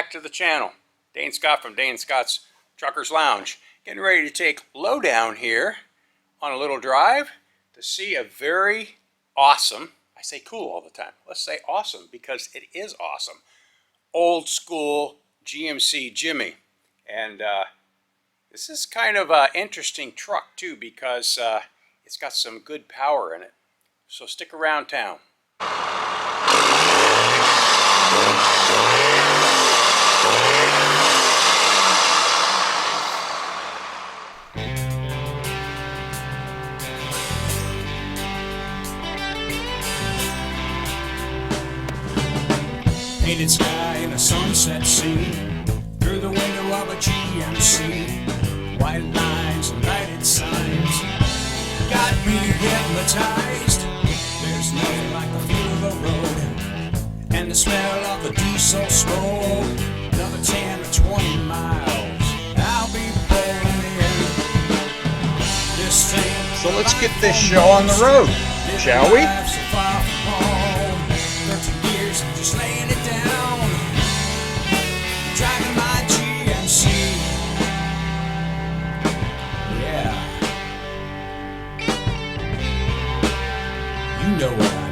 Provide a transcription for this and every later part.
back to the channel. Dane Scott from Dane Scott's Truckers Lounge. Getting ready to take Lowdown here on a little drive to see a very awesome, I say cool all the time, let's say awesome because it is awesome, old school GMC Jimmy. And this is kind of an interesting truck too because it's got some good power in it. So stick around town. Painted sky in a sunset scene, through the window of a GMC. White lines and lighted signs got me hypnotized. There's nothing like the feel of the road and the smell of the diesel smoke. Another 10 or 20 miles, I'll be pulling in this thing. So let's get this show on the road, shall we? 13 years just laying it down, driving my GMC. Yeah, you know what I mean.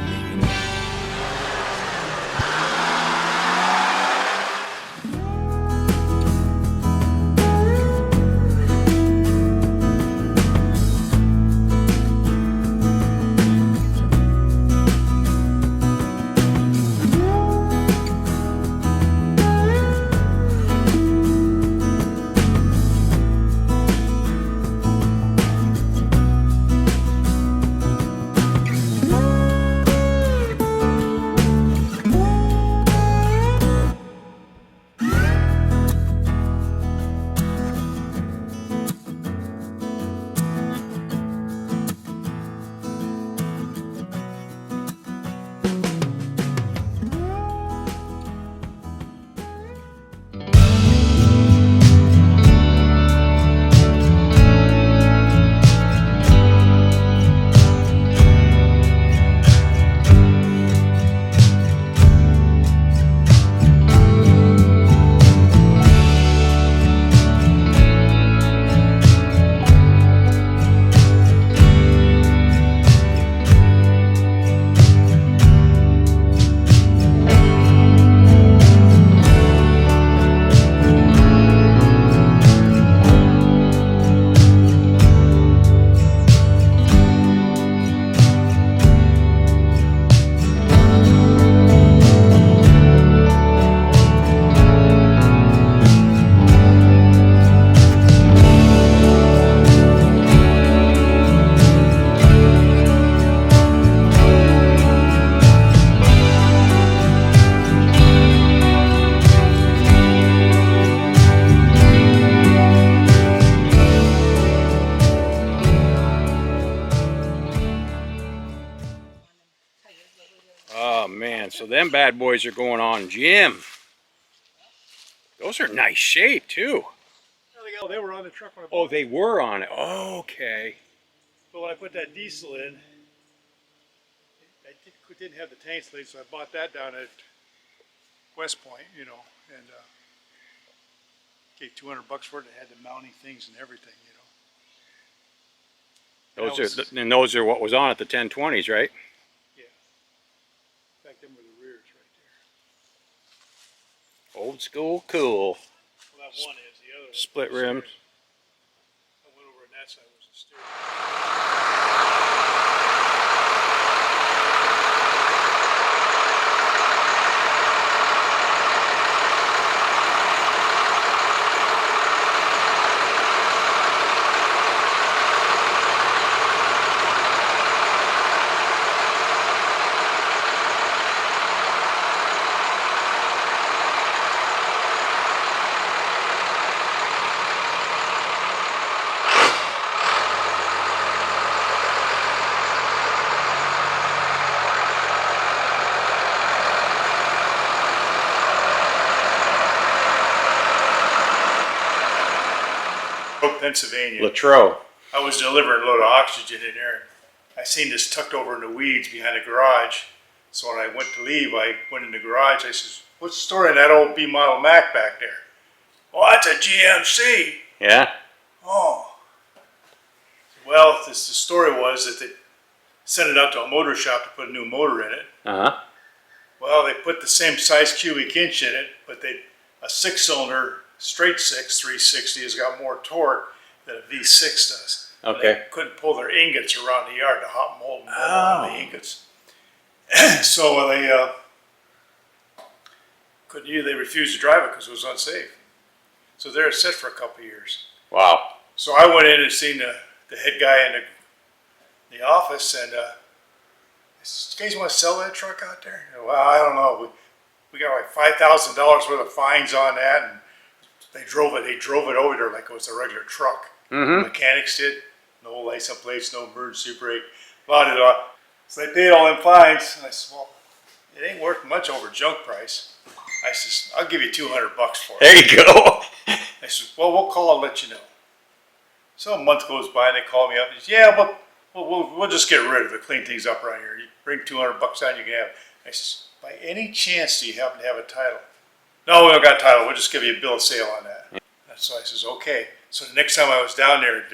Oh man, so them bad boys are going on Jim. Those are nice shape too. Oh, they were on the truck when I bought Oh, they were on it. Oh, okay. But when I put that diesel in, I didn't have the tank lead, so I bought that down at West Point, you know, and gave $200 for it. It had the mounting things and everything, you know. Those are what was on at the 1020s, right? Yeah. In fact, them were the rears right there. Old school cool. Well, that one is. The other one Split was the rims. steering. I went over on that side was the steering. Pennsylvania. Latrobe. I was delivering a load of oxygen in there. I seen this tucked over in the weeds behind the garage. So when I went to leave, I went in the garage. I says, what's the story on that old B model Mac back there? Well, that's a GMC. Yeah. Oh. Well, the story was that they sent it out to a motor shop to put a new motor in it. Uh-huh. Well, they put the same size cubic inch in it, but a 6-cylinder straight six 360 has got more torque than a V6 does. Okay. And they couldn't pull their ingots around the yard to hot mold on the ingots. So they couldn't. They refused to drive it because it was unsafe. So there it sat for a couple of years. Wow. So I went in and seen the head guy in the office, and I said, "You guys want to sell that truck out there?" Well, I don't know. We got like $5,000 worth of fines on that, and they drove it over there like it was a regular truck. Mm-hmm. The mechanics did. No license plates, no emergency brake, blah, blah, blah. So they paid all them fines, and I said, "Well, it ain't worth much over junk price." I says, "I'll give you $200 for it." There you go. I said, "Well, we'll call and let you know." So a month goes by, and they call me up and say, "Yeah, but we'll just get rid of it, clean things up around here. You bring $200 down, you can have it." I says, "By any chance do you happen to have a title?" "No, we don't got a title. We'll just give you a bill of sale on that." And so I says, "Okay." So the next time I was down there,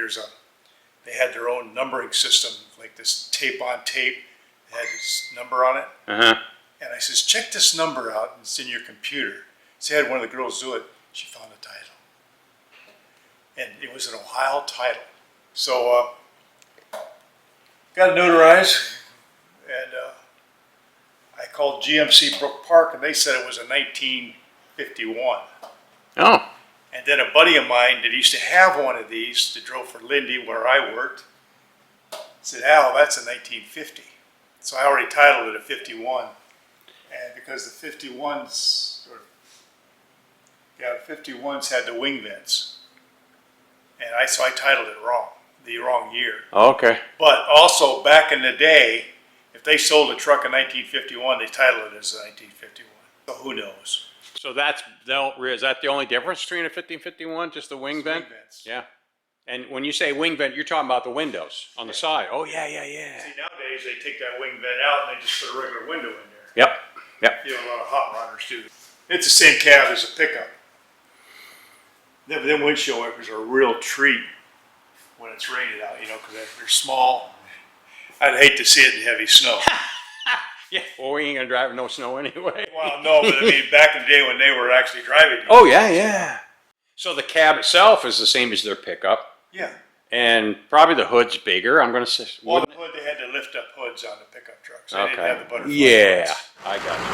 they had their own numbering system, like this tape on tape. It had this number on it. Uh-huh. And I says, "Check this number out, and it's in your computer." So I had one of the girls do it. She found a title. And it was an Ohio title. So got it notarized, and I called GMC Brook Park, and they said it was a 1951. Oh. And then a buddy of mine that used to have one of these that drove for Lindy where I worked said, "Al, that's a 1950. So I already titled it a 51. And because the 51s had the wing vents. And so I titled it wrong, the wrong year. Okay. But also back in the day, if they sold a truck in 1951, they titled it as a 1951. So who knows? So is that the only difference between a 1551, just the wing vent? Wing vents. Yeah. And when you say wing vent, you're talking about the windows on the side. Oh, yeah. See, nowadays they take that wing vent out and they just put a regular window in there. Yep. You know, a lot of hot rodders do. It's the same cab as a pickup. Them windshield wipers are a real treat when it's raining out, because they're small. I'd hate to see it in heavy snow. Yeah. Well, we ain't going to drive in no snow anyway. Well, no, but I mean, back in the day when they were actually driving. Oh, yeah. So the cab itself is the same as their pickup. Yeah. And probably the hood's bigger, I'm going to say. Well, the hood, they had to lift up hoods on the pickup trucks. They didn't have the butterfly Yeah, hoods. I got you.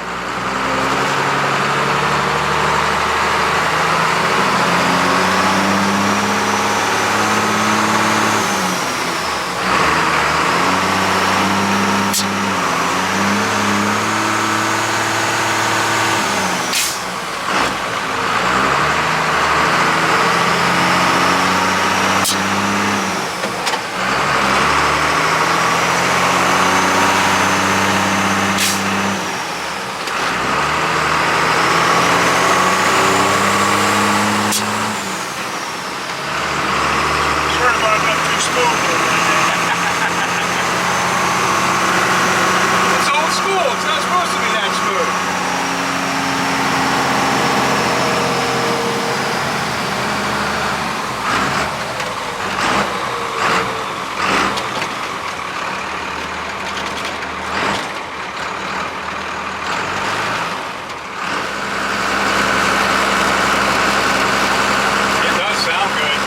Sorry about it, not too smooth. It's old school. It's not supposed to be that smooth. It does sound good.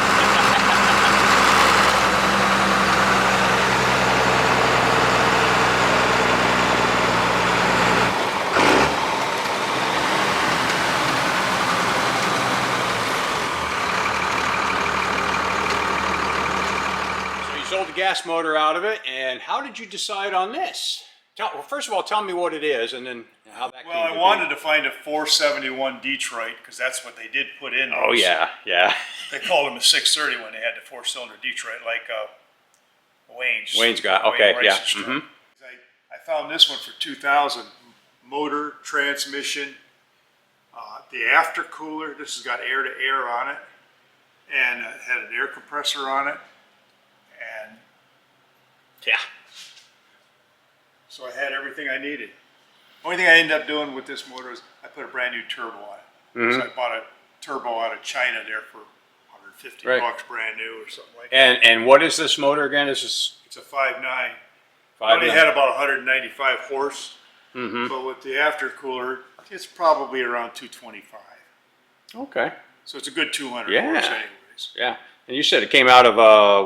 So you sold the gas motor out of it, and how did you decide on this? Well, first of all, tell me what it is, and then how that Well, came I to be. wanted to find a 471 Detroit because that's what they did put in. Oh, those. yeah. They called them a 630 when they had the 4-cylinder Detroit, like Wayne's got, Wayne okay, yeah. racing truck. I found this one for 2,000. Motor, transmission, the aftercooler. This has got air to air on it, and it had an air compressor on it, and Yeah. so I had everything I needed. Only thing I ended up doing with this motor is I put a brand new turbo on it. So I bought a turbo out of China there for 150 Right. bucks, brand new or something like that. And what is this motor again? This is It's a 5.9. 5. Only had about 195 horse, but with the aftercooler, it's probably around 225. Okay. So it's a good 200 Yeah. horse anyways. Yeah. And you said it came out of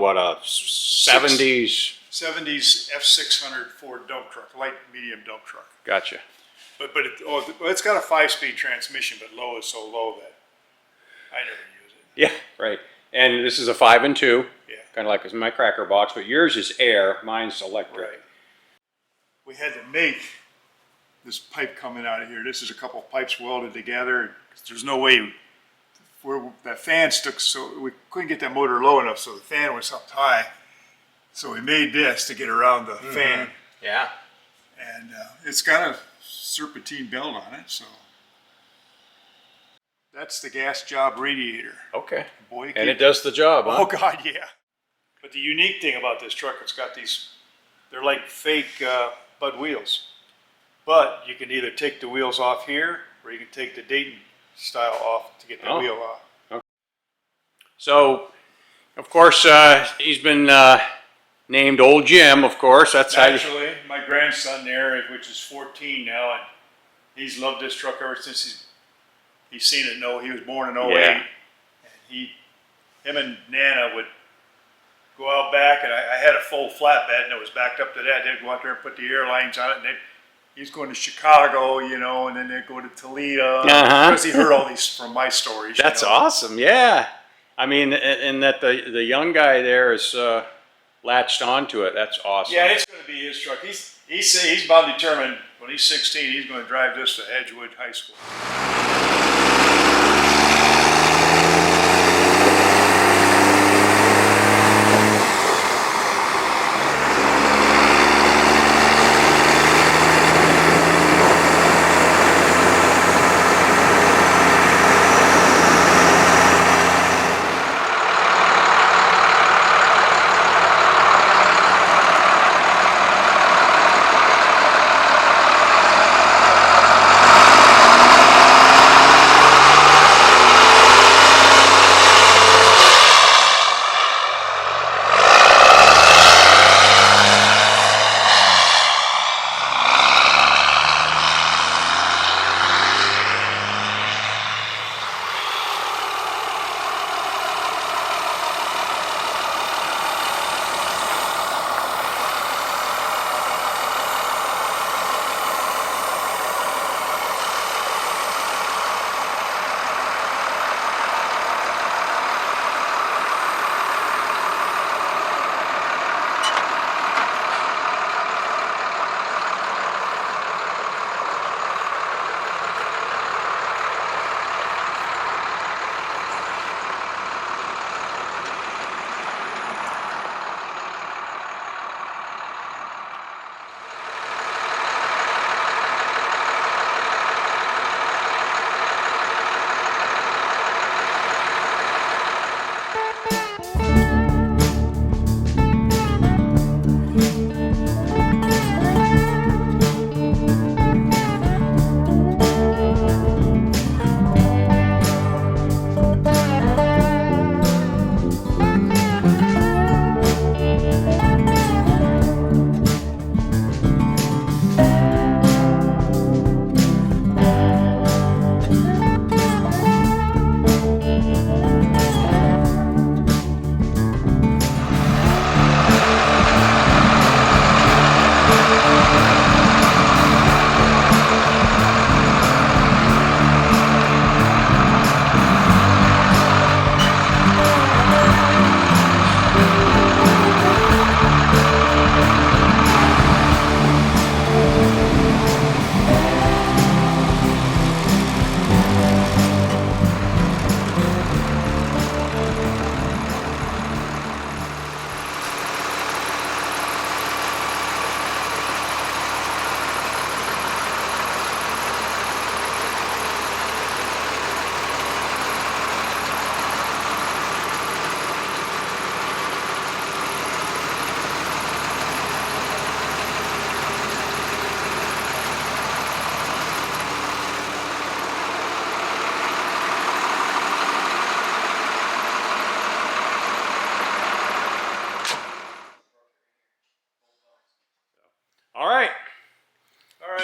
what a 70s. 70s F600 Ford dump truck, light medium dump truck. Gotcha. But it's got a 5-speed transmission, but low is so low that I never use it. Yeah. Right. And this is a 5 and 2. Yeah. Kind of like my cracker box, but yours is air. Mine's electric. Right. We had to make this pipe coming out of here. This is a couple of pipes welded together. There's no way that fan stuck, so we couldn't get that motor low enough, so the fan was up high. So we made this to get around the fan, Yeah. and it's got a serpentine belt on it. So that's the gas job radiator. Okay. Boy, And it does the job, huh? Oh God, yeah. But the unique thing about this truck, it's got these, they're like fake Bud wheels. But you can either take the wheels off here, or you can take the Dayton style off to get the wheel off. So, of course, he's been named Old Jim, of course. That's how you... Actually, my grandson there, which is 14 now, and he's loved this truck ever since he's seen it. No, he was born in 08. Yeah. And him and Nana would go out back, and I had a full flatbed, and it was backed up to that. They'd go out there and put the airlines on it, and he's going to Chicago, you know, and then they'd go to Toledo. Because he heard all these from my stories. That's you know. awesome, yeah. I mean, and that the young guy there is latched onto it. That's awesome. Yeah, it's going to be his truck. He's about determined when he's 16, he's going to drive this to Edgewood High School.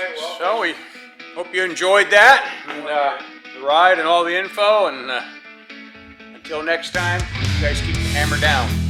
right, well. So we hope you enjoyed that, and the ride and all the info, and until next time, you guys keep the hammer down.